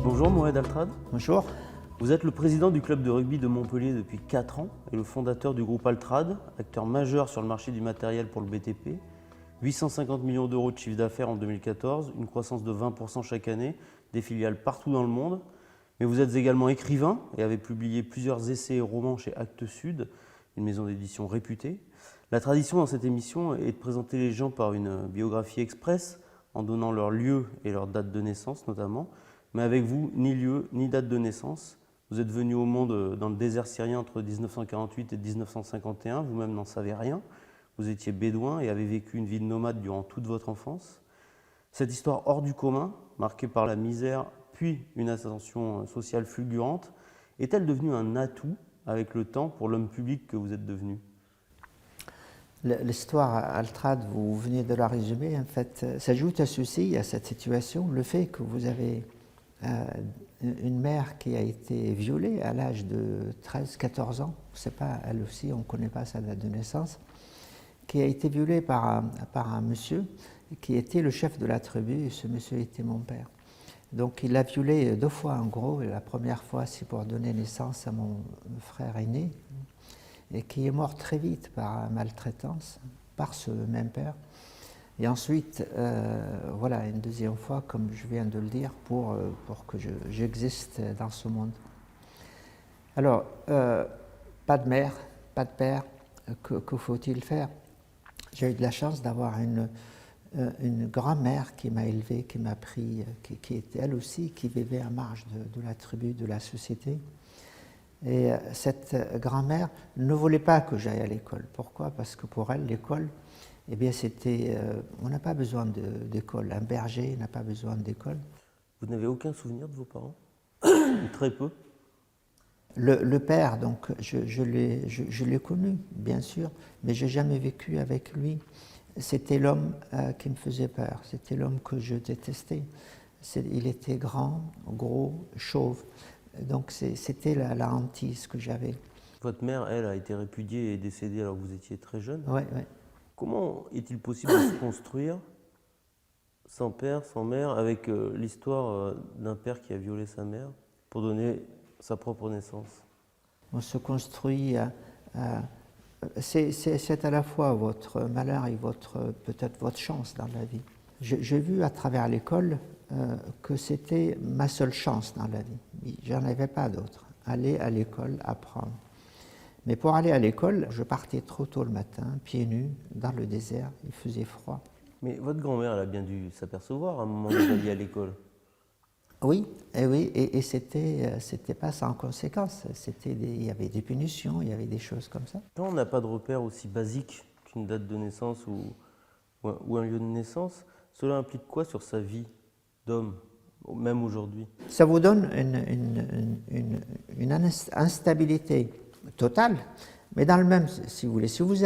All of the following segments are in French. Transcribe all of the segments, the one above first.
Bonjour Mohamed Altrad. Bonjour. Vous êtes le président du club de rugby de Montpellier depuis 4 ans et le fondateur du groupe Altrad, acteur majeur sur le marché du matériel pour le BTP. 850 millions d'euros de chiffre d'affaires en 2014, une croissance de 20% chaque année, des filiales partout dans le monde. Mais vous êtes également écrivain et avez publié plusieurs essais et romans chez Actes Sud, une maison d'édition réputée. La tradition dans cette émission est de présenter les gens par une biographie express, en donnant leur lieu et leur date de naissance notamment. Mais avec vous, ni lieu, ni date de naissance. Vous êtes venu au monde dans le désert syrien entre 1948 et 1951, vous-même n'en savez rien. Vous étiez bédouin et avez vécu une vie de nomade durant toute votre enfance. Cette histoire hors du commun, marquée par la misère puis une ascension sociale fulgurante, est-elle devenue un atout avec le temps pour l'homme public que vous êtes devenu ? L'histoire Altrad, vous venez de la résumer, en fait, s'ajoute à ceci, à cette situation, le fait que vous avez une mère qui a été violée à l'âge de 13-14 ans, c'est pas, elle aussi, on ne connaît pas sa date de naissance, qui a été violée par un monsieur qui était le chef de la tribu, et ce monsieur était mon père. Donc il l'a violée 2 fois en gros, et la première fois c'est pour donner naissance à mon frère aîné, et qui est mort très vite par maltraitance, par ce même père. Et ensuite, voilà, une deuxième fois, comme je viens de le dire, pour que j'existe dans ce monde. Alors, pas de mère, pas de père, que faut-il faire? J'ai eu de la chance d'avoir une grand-mère qui m'a élevé, qui m'a pris, qui était elle aussi, qui vivait à marge de la tribu, de la société. Et cette grand-mère ne voulait pas que j'aille à l'école. Pourquoi? Parce que pour elle, l'école, eh bien, c'était, on n'a pas besoin d'école. Un berger n'a pas besoin d'école. Vous n'avez aucun souvenir de vos parents? Très peu. Le père, donc, je l'ai connu, bien sûr, mais je n'ai jamais vécu avec lui. C'était l'homme qui me faisait peur. C'était l'homme que je détestais. Il était grand, gros, chauve. Donc, c'était la hantise que j'avais. Votre mère, elle, a été répudiée et décédée alors que vous étiez très jeune. Oui, oui. Comment est-il possible de se construire sans père, sans mère, avec l'histoire d'un père qui a violé sa mère pour donner sa propre naissance? On se construit, c'est à la fois votre malheur et peut-être votre chance dans la vie. J'ai vu à travers l'école que c'était ma seule chance dans la vie. J'en avais pas d'autre. Aller à l'école, apprendre. Mais pour aller à l'école, je partais trop tôt le matin, pieds nus, dans le désert, il faisait froid. Mais votre grand-mère, elle a bien dû s'apercevoir à un moment où vous alliez à l'école. Oui, et c'était pas sans conséquence. Il y avait des punitions, il y avait des choses comme ça. Quand on n'a pas de repère aussi basique qu'une date de naissance ou un lieu de naissance, cela implique quoi sur sa vie d'homme, même aujourd'hui? Ça vous donne une instabilité totale, mais dans le même, si vous voulez, si vous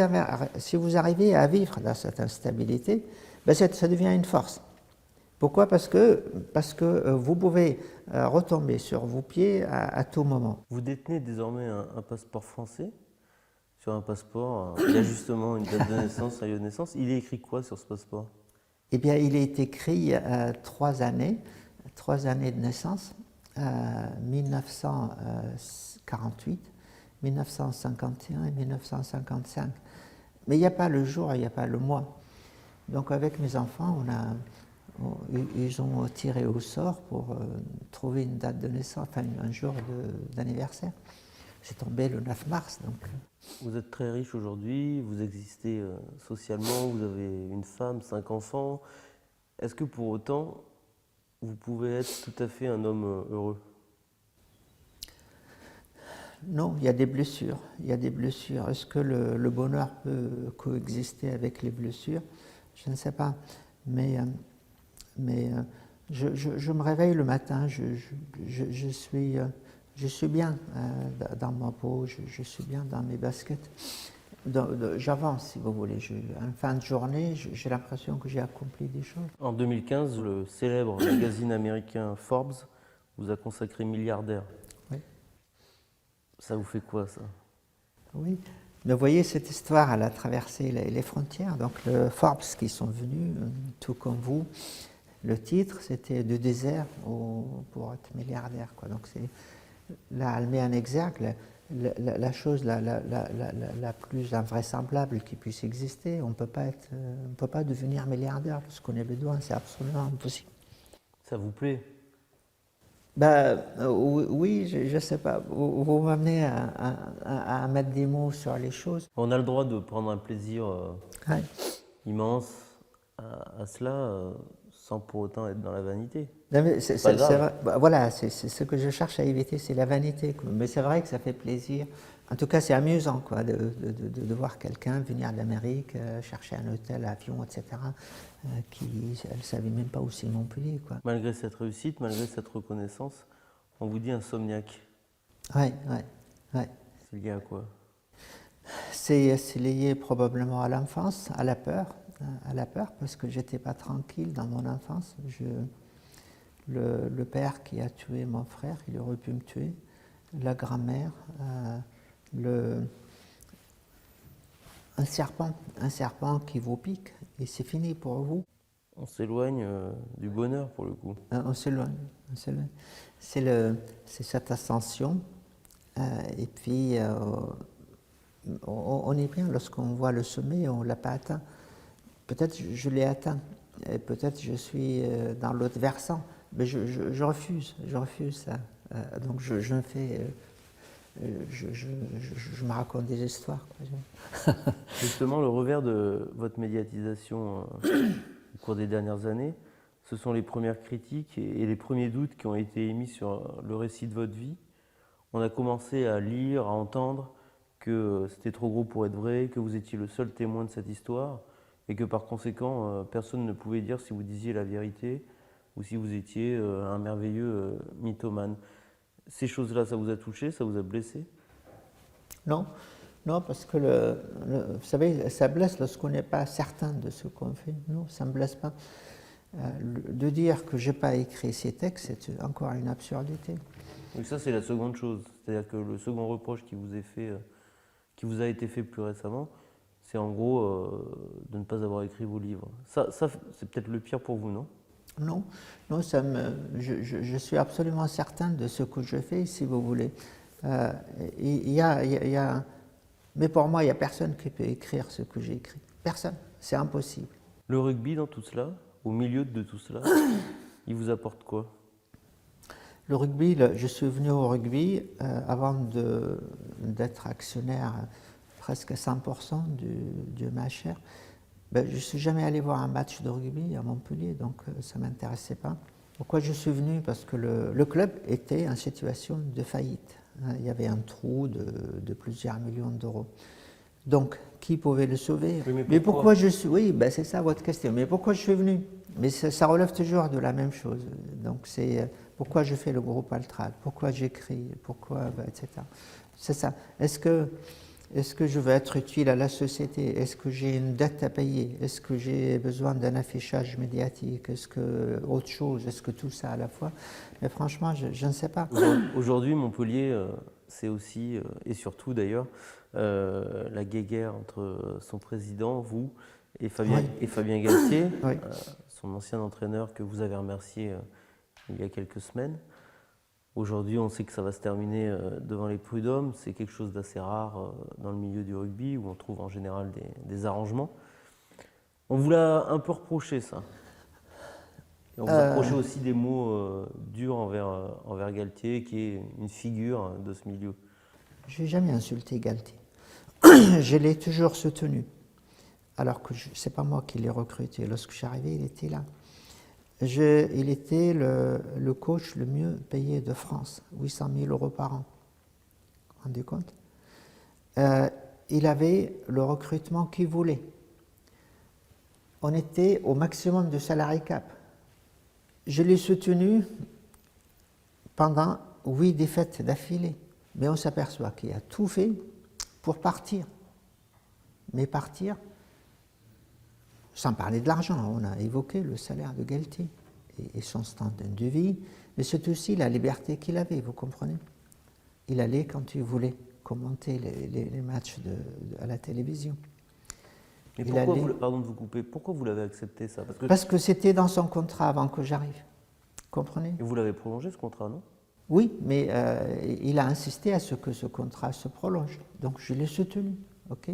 arrivez à vivre dans cette instabilité, ben ça devient une force. Pourquoi? Parce que vous pouvez retomber sur vos pieds à tout moment. Vous détenez désormais un passeport français. Sur un passeport, il y a justement une date de naissance, un lieu de naissance. Il est écrit quoi sur ce passeport? Eh bien, il est écrit 3 années de naissance, 1948, 1951 et 1955. Mais il n'y a pas le jour, il n'y a pas le mois. Donc avec mes enfants, ils ont tiré au sort pour trouver une date de naissance, enfin un jour d'anniversaire. C'est tombé le 9 mars. Donc. Vous êtes très riche aujourd'hui, vous existez socialement, vous avez une femme, 5 enfants. Est-ce que pour autant, vous pouvez être tout à fait un homme heureux? Non, il y a des blessures. Est-ce que le bonheur peut coexister avec les blessures? Je ne sais pas. Mais je me réveille le matin, je suis bien dans ma peau, je suis bien dans mes baskets. J'avance, si vous voulez. En fin de journée, j'ai l'impression que j'ai accompli des choses. En 2015, le célèbre magazine américain Forbes vous a consacré milliardaire. Oui. Ça vous fait quoi, ça? Oui. Mais vous voyez, cette histoire, elle a traversé les frontières. Donc, le Forbes qui sont venus, tout comme vous, Le titre, c'était De désert pour être milliardaire, quoi. Donc là, elle met en exergue la chose la plus invraisemblable qui puisse exister. On ne peut pas devenir milliardaire parce qu'on est le doigt, c'est absolument impossible. Ça vous plaît? Oui, je ne sais pas. Vous m'amenez à mettre des mots sur les choses. On a le droit de prendre un plaisir Ouais. immense à cela, sans pour autant être dans la vanité. Non, mais pas grave. voilà, c'est ce que je cherche à éviter, c'est la vanité, quoi. Mais c'est vrai que ça fait plaisir. En tout cas, c'est amusant, quoi, de voir quelqu'un venir d'Amérique, chercher un hôtel, avion, etc., qui, elle ne savait même pas où c'est Montpellier, quoi. Malgré cette réussite, malgré cette reconnaissance, on vous dit insomniaque. Ouais. C'est lié à quoi? C'est lié probablement à l'enfance, à la peur, parce que j'étais pas tranquille dans mon enfance. Le père qui a tué mon frère, il aurait pu me tuer. La grand-mère, un serpent qui vous pique, et c'est fini pour vous. On s'éloigne du bonheur pour le coup. On s'éloigne. C'est cette ascension, et puis on est bien lorsqu'on voit le sommet et on ne l'a pas atteint. Peut-être je l'ai atteint, et peut-être je suis dans l'autre versant, mais je refuse ça. Donc je me fais, je me raconte des histoires, quoi. Justement, le revers de votre médiatisation au cours des dernières années, ce sont les premières critiques et les premiers doutes qui ont été émis sur le récit de votre vie. On a commencé à lire, à entendre que c'était trop gros pour être vrai, que vous étiez le seul témoin de cette histoire et que par conséquent, personne ne pouvait dire si vous disiez la vérité ou si vous étiez un merveilleux mythomane. Ces choses-là, ça vous a touché, ça vous a blessé? Non, parce que vous savez, ça blesse lorsqu'on n'est pas certain de ce qu'on fait. Non, ça ne me blesse pas. De dire que je n'ai pas écrit ces textes, c'est encore une absurdité. Donc ça, c'est la seconde chose. C'est-à-dire que le second reproche qui vous a été fait plus récemment, c'est en gros de ne pas avoir écrit vos livres. Ça c'est peut-être le pire pour vous, non? Non, je suis absolument certain de ce que je fais, si vous voulez. Mais pour moi, il n'y a personne qui peut écrire ce que j'ai écrit. Personne, c'est impossible. Le rugby dans tout cela, au milieu de tout cela, il vous apporte quoi? Le rugby, je suis venu au rugby avant d'être actionnaire presque à 100% du MHR. Je ne suis jamais allé voir un match de rugby à Montpellier, donc ça ne m'intéressait pas. Pourquoi je suis venu? Parce que le club était en situation de faillite. Il y avait un trou de plusieurs millions d'euros. Donc, qui pouvait le sauver? Oui, mais pourquoi je suis... Oui, c'est ça votre question. Mais pourquoi je suis venu? Mais ça relève toujours de la même chose. Donc, c'est pourquoi je fais le groupe Altrad, pourquoi j'écris, pourquoi, etc. C'est ça. Est-ce que je veux être utile à la société? Est-ce que j'ai une dette à payer? Est-ce que j'ai besoin d'un affichage médiatique? Est-ce que autre chose? Est-ce que tout ça à la fois? Mais franchement, je ne sais pas. Aujourd'hui, Montpellier, c'est aussi, et surtout d'ailleurs, la guéguerre entre son président, vous, et Fabien Galtier, Oui. son ancien entraîneur que vous avez remercié il y a quelques semaines. Aujourd'hui, on sait que ça va se terminer devant les prud'hommes. C'est quelque chose d'assez rare dans le milieu du rugby, où on trouve en général des arrangements. On vous l'a un peu reproché, ça. Et on vous a reproché aussi des mots durs envers Galtier, qui est une figure de ce milieu. Je n'ai jamais insulté Galtier. Je l'ai toujours soutenu. Alors que ce n'est pas moi qui l'ai recruté. Lorsque je suis arrivé, il était là. Il était le coach le mieux payé de France, 800 000 € par an. Vous vous rendez compte? Il avait le recrutement qu'il voulait. On était au maximum de salarié cap. Je l'ai soutenu pendant 8 défaites d'affilée. Mais on s'aperçoit qu'il a tout fait pour partir. Mais partir, sans parler de l'argent, on a évoqué le salaire de Galtier et son standard de vie, mais c'est aussi la liberté qu'il avait, vous comprenez? Il allait quand il voulait commenter les matchs à la télévision. Mais Il pourquoi, allait- pardon de vous couper, pourquoi vous l'avez accepté ça? Parce que c'était dans son contrat avant que j'arrive. Comprenez? Et vous l'avez prolongé ce contrat, non? Oui, mais il a insisté à ce que ce contrat se prolonge. Donc je l'ai soutenu, ok?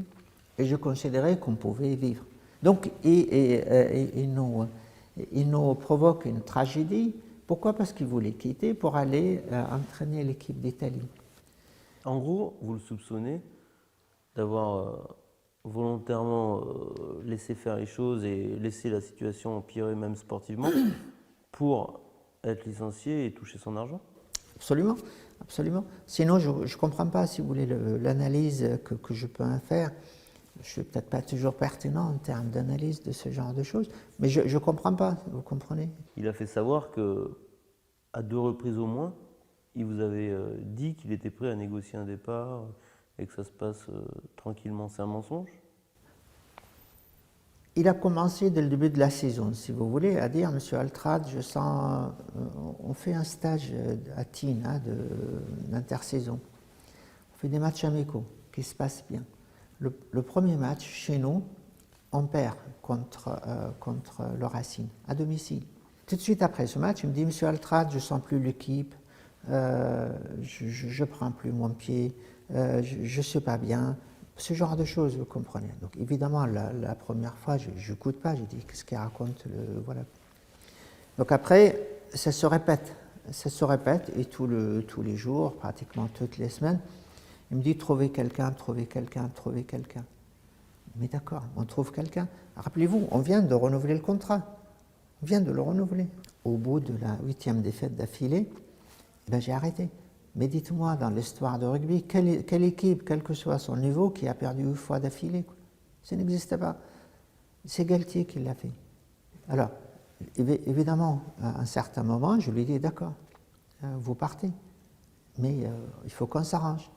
Et je considérais qu'on pouvait vivre. Donc il nous provoque une tragédie. Pourquoi? Parce qu'il voulait quitter pour aller entraîner l'équipe d'Italie. En gros, vous le soupçonnez d'avoir volontairement laissé faire les choses et laissé la situation empirer même sportivement pour être licencié et toucher son argent? Absolument, absolument. Sinon, je ne comprends pas, si vous voulez, l'analyse que je peux en faire. Je ne suis peut-être pas toujours pertinent en termes d'analyse de ce genre de choses, mais je ne comprends pas, vous comprenez? Il a fait savoir que, à 2 reprises au moins, il vous avait dit qu'il était prêt à négocier un départ et que ça se passe tranquillement. C'est un mensonge? Il a commencé dès le début de la saison, si vous voulez, à dire, Monsieur Altrad, je sens, on fait un stage à Tignes d'intersaison. On fait des matchs amicaux qui se passent bien. Le premier match, chez nous, on perd contre le Racing, à domicile. Tout de suite après ce match, il me dit, Monsieur Altrad, je ne sens plus l'équipe, je ne prends plus mon pied, je ne suis pas bien. Ce genre de choses, vous comprenez. Donc évidemment, la première fois, je n'écoute pas, je dis, qu'est-ce qu'il raconte, voilà. Donc après, ça se répète, et tous les jours, pratiquement toutes les semaines, il me dit, trouvez quelqu'un, trouvez quelqu'un, trouvez quelqu'un. Mais d'accord, on trouve quelqu'un. Rappelez-vous, on vient de renouveler le contrat. On vient de le renouveler. Au bout de la 8e défaite d'affilée, ben, j'ai arrêté. Mais dites-moi, dans l'histoire de rugby, quelle équipe, quel que soit son niveau, qui a perdu 8 fois d'affilée? Ça n'existe pas. C'est Galtier qui l'a fait. Alors, évidemment, à un certain moment, je lui ai dit, d'accord, vous partez, mais il faut qu'on s'arrange.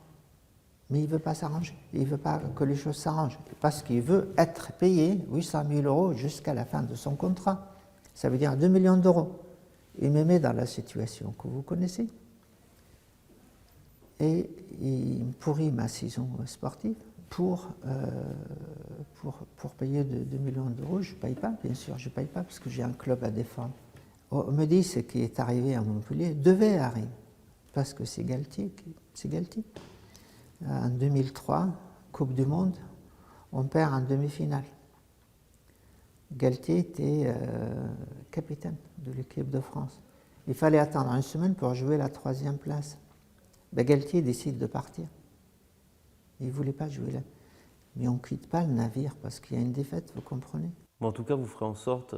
Mais il ne veut pas s'arranger, il ne veut pas que les choses s'arrangent, parce qu'il veut être payé 800 000 € jusqu'à la fin de son contrat. Ça veut dire 2 millions d'euros. Il me met dans la situation que vous connaissez. Et il me pourrit ma saison sportive pour payer 2 millions d'euros. Je ne paye pas, bien sûr, je ne paye pas parce que j'ai un club à défendre. On me dit ce qui est arrivé à Montpellier devait arriver, parce que c'est Galtier. En 2003, Coupe du Monde, on perd en demi-finale. Galtier était capitaine de l'équipe de France. Il fallait attendre une semaine pour jouer la 3e place. Ben, Galtier décide de partir. Il ne voulait pas jouer là. Mais on ne quitte pas le navire parce qu'il y a une défaite, vous comprenez? Bon, en tout cas, vous ferez en sorte,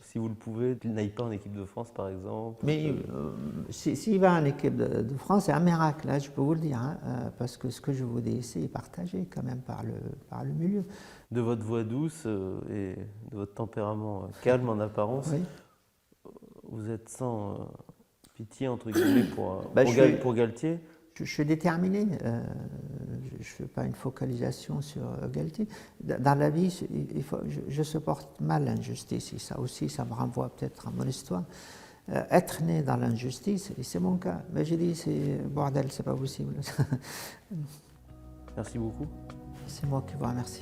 si vous le pouvez, qu'il n'aille pas en équipe de France, par exemple. Mais s'il va en équipe de France, c'est un miracle, là, je peux vous le dire, hein, parce que ce que je vous dis ici est partagé quand même par le milieu. De votre voix douce et de votre tempérament calme en apparence, Oui. vous êtes sans pitié, entre guillemets, pour Galtier. Je suis déterminé, je ne fais pas une focalisation sur Galtier. Dans la vie, je supporte mal l'injustice, et ça aussi, ça me renvoie peut-être à mon histoire. Être né dans l'injustice, et c'est mon cas, mais j'ai dit, c'est bordel, c'est pas possible. Merci beaucoup. C'est moi qui vous remercie.